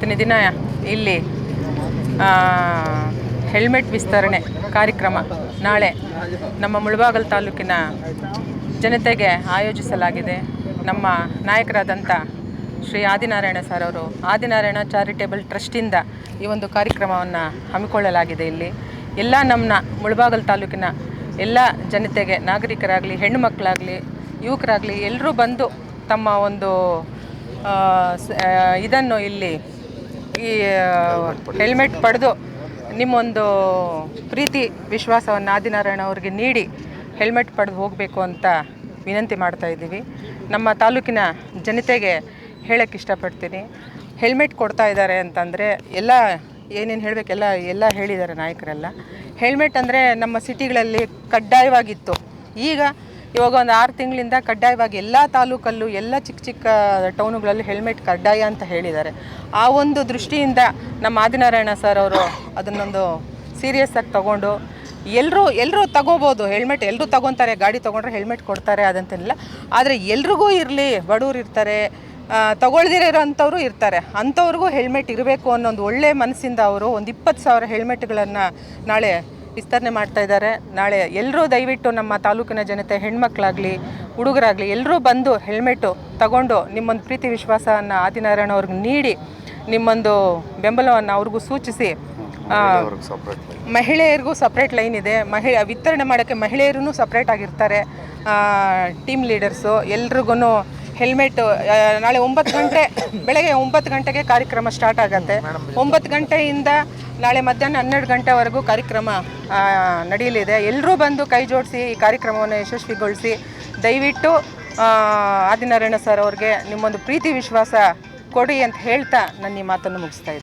ಇವತ್ತಿನ ದಿನ ಇಲ್ಲಿ ಹೆಲ್ಮೆಟ್ ವಿಸ್ತರಣೆ ಕಾರ್ಯಕ್ರಮ ನಾಳೆ ನಮ್ಮ ಮುಳಬಾಗಿಲು ತಾಲೂಕಿನ ಜನತೆಗೆ ಆಯೋಜಿಸಲಾಗಿದೆ. ನಮ್ಮ ನಾಯಕರಾದಂಥ ಶ್ರೀ ಆದಿನಾರಾಯಣ ಸರ್ ಅವರು ಆದಿನಾರಾಯಣ ಚಾರಿಟೇಬಲ್ ಟ್ರಸ್ಟಿಂದ ಈ ಒಂದು ಕಾರ್ಯಕ್ರಮವನ್ನು ಹಮ್ಮಿಕೊಳ್ಳಲಾಗಿದೆ. ಇಲ್ಲಿ ಎಲ್ಲ ನಮ್ಮ ಮುಳಬಾಗಿಲು ತಾಲೂಕಿನ ಎಲ್ಲ ಜನತೆಗೆ, ನಾಗರಿಕರಾಗಲಿ, ಹೆಣ್ಣು ಮಕ್ಕಳಾಗಲಿ, ಯುವಕರಾಗಲಿ ಎಲ್ಲರೂ ಬಂದು ತಮ್ಮ ಒಂದು ಇದನ್ನು ಇಲ್ಲಿ ಈ ಹೆಲ್ಮೆಟ್ ಪಡೆದು ನಿಮ್ಮೊಂದು ಪ್ರೀತಿ ವಿಶ್ವಾಸವನ್ನು ಆದಿನಾರಾಯಣ ಅವ್ರಿಗೆ ನೀಡಿ ಹೆಲ್ಮೆಟ್ ಪಡೆದು ಹೋಗಬೇಕು ಅಂತ ವಿನಂತಿ ಮಾಡ್ತಾಯಿದ್ದೀವಿ. ನಮ್ಮ ತಾಲೂಕಿನ ಜನತೆಗೆ ಹೇಳೋಕ್ಕೆ ಇಷ್ಟಪಡ್ತೀನಿ. ಹೆಲ್ಮೆಟ್ ಕೊಡ್ತಾ ಇದ್ದಾರೆ ಅಂತಂದರೆ ಎಲ್ಲ ಏನೇನು ಹೇಳಬೇಕೆಲ್ಲ ಎಲ್ಲ ಹೇಳಿದ್ದಾರೆ ನಾಯಕರೆಲ್ಲ. ಹೆಲ್ಮೆಟ್ ಅಂದರೆ ನಮ್ಮ ಸಿಟಿಗಳಲ್ಲಿ ಕಡ್ಡಾಯವಾಗಿತ್ತು. ಇವಾಗ ಒಂದು 6 ತಿಂಗಳಿಂದ ಕಡ್ಡಾಯವಾಗಿ ಎಲ್ಲ ತಾಲೂಕಲ್ಲೂ ಎಲ್ಲ ಚಿಕ್ಕ ಚಿಕ್ಕ ಟೌನುಗಳಲ್ಲಿ ಹೆಲ್ಮೆಟ್ ಕಡ್ಡಾಯ ಅಂತ ಹೇಳಿದ್ದಾರೆ. ಆ ಒಂದು ದೃಷ್ಟಿಯಿಂದ ನಮ್ಮ ಆದಿನಾರಾಯಣ ಸರ್ ಅವರು ಅದನ್ನೊಂದು ಸೀರಿಯಸ್ಸಾಗಿ ತಗೊಂಡು ಎಲ್ಲರೂ ತಗೋಬೋದು. ಹೆಲ್ಮೆಟ್ ಎಲ್ಲರೂ ತಗೊತಾರೆ, ಗಾಡಿ ತೊಗೊಂಡ್ರೆ ಹೆಲ್ಮೆಟ್ ಕೊಡ್ತಾರೆ ಅದಂತೇನಿಲ್ಲ. ಆದರೆ ಎಲ್ರಿಗೂ ಇರಲಿ, ಬಡವ್ರು ಇರ್ತಾರೆ, ತಗೊಳ್ದಿರೋ ಅಂಥವ್ರು ಇರ್ತಾರೆ, ಅಂಥವ್ರಿಗೂ ಹೆಲ್ಮೆಟ್ ಇರಬೇಕು ಅನ್ನೋ ಒಂದು ಒಳ್ಳೆಯ ಮನಸ್ಸಿಂದ ಅವರು ಒಂದು 20,000 ಹೆಲ್ಮೆಟ್ಗಳನ್ನು ನಾಳೆ ವಿಸ್ತರಣೆ ಮಾಡ್ತಾ ಇದ್ದಾರೆ. ನಾಳೆ ಎಲ್ಲರೂ ದಯವಿಟ್ಟು ನಮ್ಮ ತಾಲೂಕಿನ ಜನತೆ, ಹೆಣ್ಮಕ್ಳಾಗಲಿ, ಹುಡುಗರಾಗಲಿ ಎಲ್ಲರೂ ಬಂದು ಹೆಲ್ಮೆಟ್ಟು ತಗೊಂಡು ನಿಮ್ಮೊಂದು ಪ್ರೀತಿ ವಿಶ್ವಾಸವನ್ನು ಆದಿನಾರಾಯಣ ಅವ್ರಿಗೆ ನೀಡಿ ನಿಮ್ಮೊಂದು ಬೆಂಬಲವನ್ನು ಅವ್ರಿಗೂ ಸೂಚಿಸಿ. ಮಹಿಳೆಯರಿಗೂ ಸಪ್ರೇಟ್ ಲೈನ್ ಇದೆ. ವಿತರಣೆ ಮಾಡೋಕ್ಕೆ ಮಹಿಳೆಯರೂ ಸಪ್ರೇಟ್ ಆಗಿರ್ತಾರೆ. ಟೀಮ್ ಲೀಡರ್ಸು ಎಲ್ರಿಗೂ ಹೆಲ್ಮೆಟ್ಟು ನಾಳೆ 9 ಗಂಟೆ, ಬೆಳಗ್ಗೆ 9 ಗಂಟೆಗೆ ಕಾರ್ಯಕ್ರಮ ಸ್ಟಾರ್ಟ್ ಆಗುತ್ತೆ. 9 ಗಂಟೆಯಿಂದ ನಾಳೆ ಮಧ್ಯಾಹ್ನ 12 ಗಂಟೆವರೆಗೂ ಕಾರ್ಯಕ್ರಮ ನಡೆಯಲಿದೆ. ಎಲ್ಲರೂ ಬಂದು ಕೈ ಜೋಡಿಸಿ ಈ ಕಾರ್ಯಕ್ರಮವನ್ನು ಯಶಸ್ವಿಗೊಳಿಸಿ ದಯವಿಟ್ಟು ಆದಿನಾರಾಯಣ ಸರ್ ಅವ್ರಿಗೆ ನಿಮ್ಮೊಂದು ಪ್ರೀತಿ ವಿಶ್ವಾಸ ಕೊಡಿ ಅಂತ ಹೇಳ್ತಾ ನನ್ನ ಈ ಮಾತನ್ನು ಮುಗಿಸ್ತಾ ಇದ್ದೀನಿ.